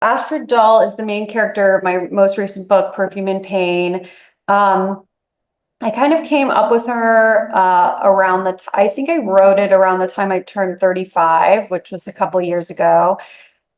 Astrid Dahl is the main character of my most recent book, Perfume and Pain. Um, I kind of came up with her around I think I wrote it around the time I turned 35, which was a couple years ago.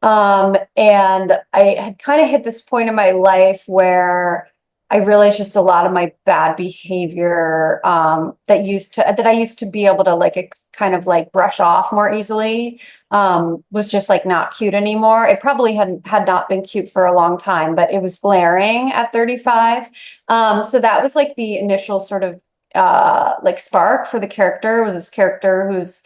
And I had kind of hit this point in my life where I realized just a lot of my bad behavior that I used to be able to like kind of like brush off more easily was just like not cute anymore. It probably had not been cute for a long time, but it was glaring at 35. So that was like the initial sort of like spark for the character. Was this character who's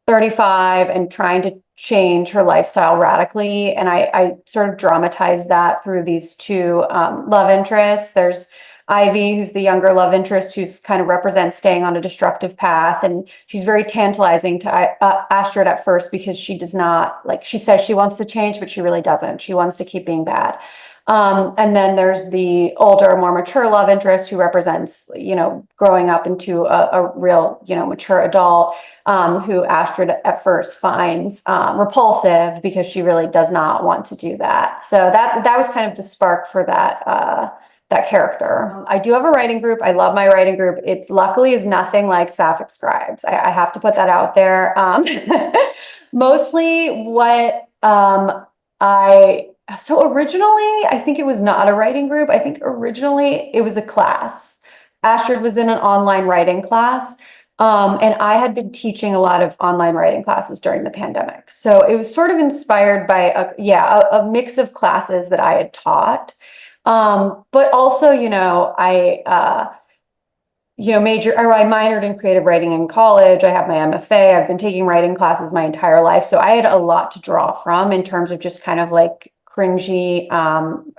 35 and trying to change her lifestyle radically. And I sort of dramatized that through these two love interests. There's Ivy, who's the younger love interest, who's kind of represents staying on a destructive path. And she's very tantalizing to Astrid at first because she does not, like, she says she wants to change, but she really doesn't. She wants to keep being bad. And then there's the older, more mature love interest who represents, growing up into a real, mature adult, who Astrid at first finds repulsive because she really does not want to do that. So that was kind of the spark for that character. I do have a writing group. I love my writing group. It luckily is nothing like Sapphic Scribes. I have to put that out there. Mostly what so originally, I think it was not a writing group. I think originally it was a class. Astrid was in an online writing class. And I had been teaching a lot of online writing classes during the pandemic. So it was sort of inspired by a mix of classes that I had taught. But also, I minored in creative writing in college. I have my MFA. I've been taking writing classes my entire life. So I had a lot to draw from in terms of just kind of like cringy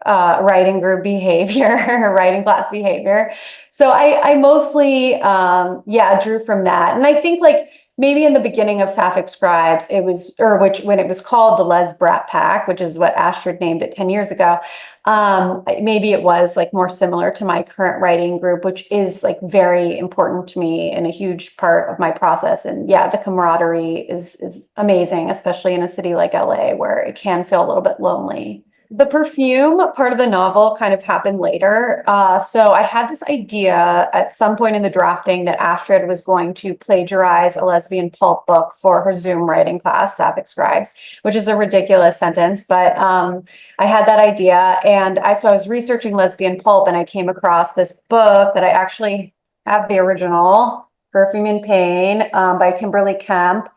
writing group behavior, writing class behavior. So I mostly, drew from that. And I think like maybe in the beginning of Sapphic Scribes, when it was called the Les Brat Pack, which is what Astrid named it 10 years ago. Maybe it was like more similar to my current writing group, which is like very important to me and a huge part of my process. And yeah, the camaraderie is amazing, especially in a city like LA where it can feel a little bit lonely. The perfume part of the novel kind of happened later. So I had this idea at some point in the drafting that Astrid was going to plagiarize a lesbian pulp book for her Zoom writing class, Sapphic Scribes, which is a ridiculous sentence, but I had that idea. And so I was researching lesbian pulp and I came across this book that I actually have the original, Perfume and Pain, by Kimberly Kemp.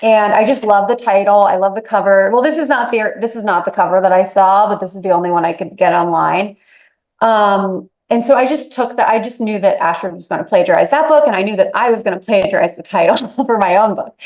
And I just love the title. I love the cover. Well, this is not the cover that I saw, but this is the only one I could get online. And so I just knew that Astrid was going to plagiarize that book, and I knew that I was going to plagiarize the title for my own book.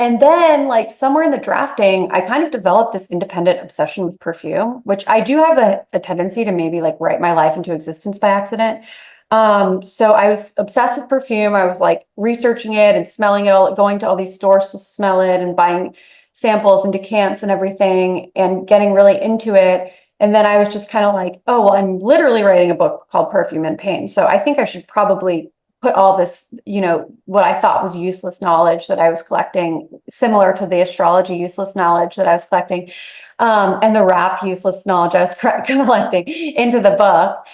And then like somewhere in the drafting, I kind of developed this independent obsession with perfume, which I do have a tendency to maybe like write my life into existence by accident. So I was obsessed with perfume. I was like researching it and smelling it all, going to all these stores to smell it and buying samples and decants and everything and getting really into it. And then I was just kind of like, oh, well, I'm literally writing a book called Perfume and Pain. So I think I should probably put all this, what I thought was useless knowledge that I was collecting, similar to the astrology useless knowledge that I was collecting, and the rap useless knowledge I was collecting into the book.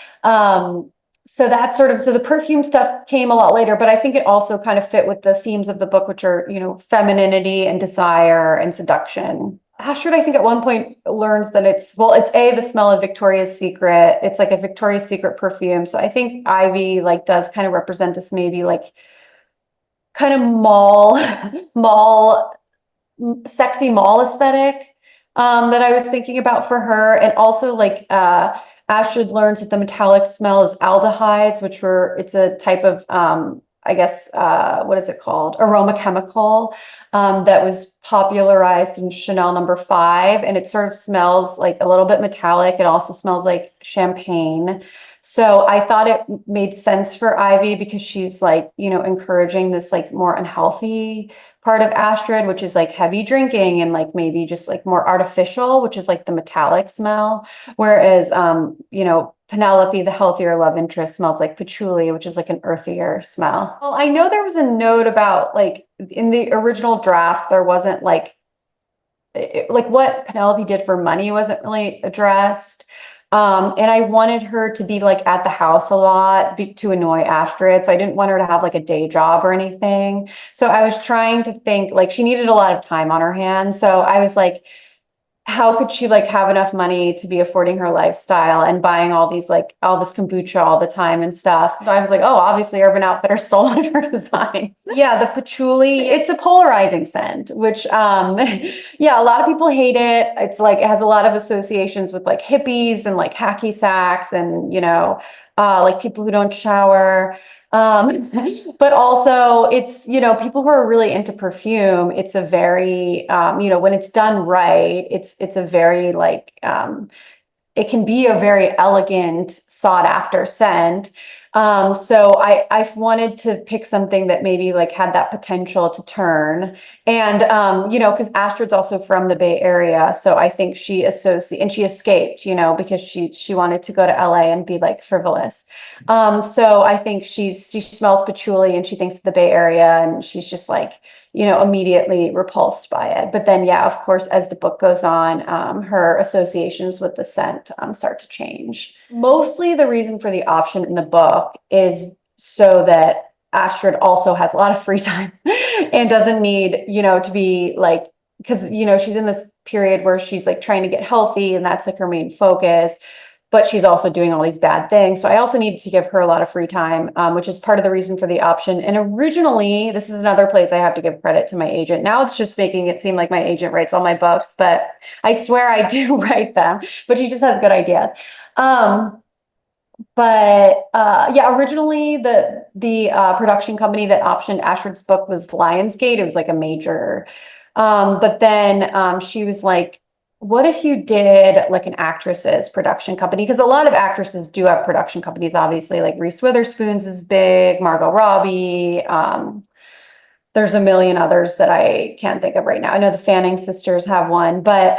So the perfume stuff came a lot later, but I think it also kind of fit with the themes of the book, which are, femininity and desire and seduction. Astrid, I think at one point learns that it's the smell of Victoria's Secret. It's like a Victoria's Secret perfume. So I think Ivy like does kind of represent this maybe like kind of mall, sexy mall aesthetic that I was thinking about for her. And also like Astrid learns that the metallic smell is aldehydes, it's a type of, what is it called? Aroma chemical that was popularized in Chanel No. 5. And it sort of smells like a little bit metallic. It also smells like champagne. So I thought it made sense for Ivy because she's like, encouraging this like more unhealthy part of Astrid, which is like heavy drinking and like maybe just like more artificial, which is like the metallic smell. Whereas, Penelope, the healthier love interest, smells like patchouli, which is like an earthier smell. Well, I know there was a note about like in the original drafts, there wasn't like like what Penelope did for money wasn't really addressed. And I wanted her to be like at the house a lot to annoy Astrid. So I didn't want her to have like a day job or anything. So I was trying to think like she needed a lot of time on her hands. So I was like, how could she like have enough money to be affording her lifestyle and buying all these like all this kombucha all the time and stuff? So I was like, oh, obviously Urban Outfitters stole one of her designs. Yeah, the patchouli, it's a polarizing scent, which yeah, a lot of people hate it. It's like it has a lot of associations with like hippies and like hacky sacks and like people who don't shower. Um, but also it's, people who are really into perfume, it's a very, when it's done right, it's a very like, it can be a very elegant, sought after scent. So I wanted to pick something that maybe like had that potential to turn. And because Astrid's also from the Bay Area, so I think she escaped, because she wanted to go to LA and be like frivolous. So I think she smells patchouli and she thinks of the Bay Area and she's just like, immediately repulsed by it. But then, yeah, of course, as the book goes on, her associations with the scent start to change. Mostly the reason for the option in the book is so that Astrid also has a lot of free time and doesn't need, to be like, because, she's in this period where she's like trying to get healthy and that's like her main focus, but she's also doing all these bad things. So I also needed to give her a lot of free time, which is part of the reason for the option. And originally, this is another place I have to give credit to my agent. Now it's just making it seem like my agent writes all my books, but I swear I do write them, but she just has good ideas. Yeah, originally the production company that optioned Ashford's book was Lionsgate. It was like a major, but then she was like, what if you did like an actress's production company? Because a lot of actresses do have production companies, obviously, like Reese Witherspoon's is big, Margot Robbie. There's a million others that I can't think of right now. I know the Fanning sisters have one, but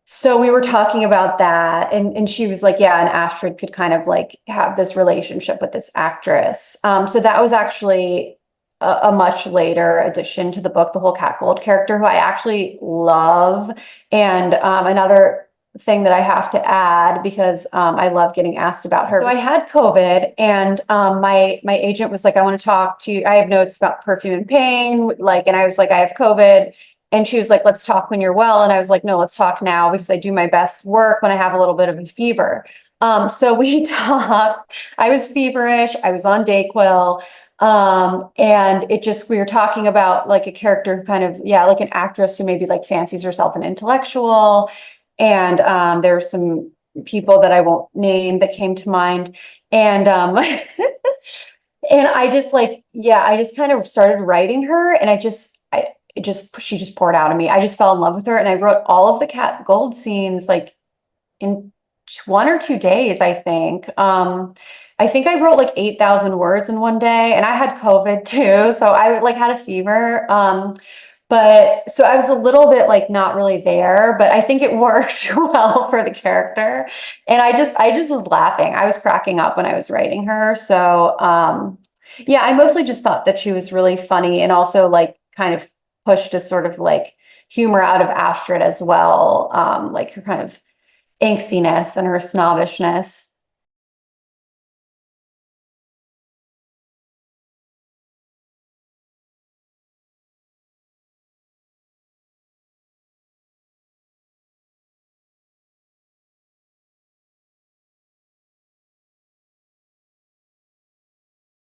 so we were talking about that, and she was like, yeah, and Astrid could kind of like have this relationship with this actress. So that was actually a much later addition to the book, the whole Cat Gold character, who I actually love. And another thing that I have to add, because I love getting asked about her. So I had COVID, and my agent was like, I want to talk to you. I have notes about Perfume and Pain, like, and I was like, I have COVID. And she was like, let's talk when you're well. And I was like, no, let's talk now because I do my best work when I have a little bit of a fever. So we talked. I was feverish. I was on Dayquil. And we were talking about like a character who kind of, yeah, like an actress who maybe like fancies herself an intellectual. And there's some people that I won't name that came to mind. And and I just like, yeah, I just kind of started writing her, and she just poured out of me. I just fell in love with her, and I wrote all of the Cat Gold scenes like in 1 or 2 days, I think. I think I wrote like 8,000 words in one day, and I had COVID too, so I like had a fever. But so I was a little bit like not really there, but I think it worked well for the character. And I just was laughing. I was cracking up when I was writing her. So yeah, I mostly just thought that she was really funny and also like kind of pushed a sort of like humor out of Astrid as well, like her kind of angstiness and her snobbishness.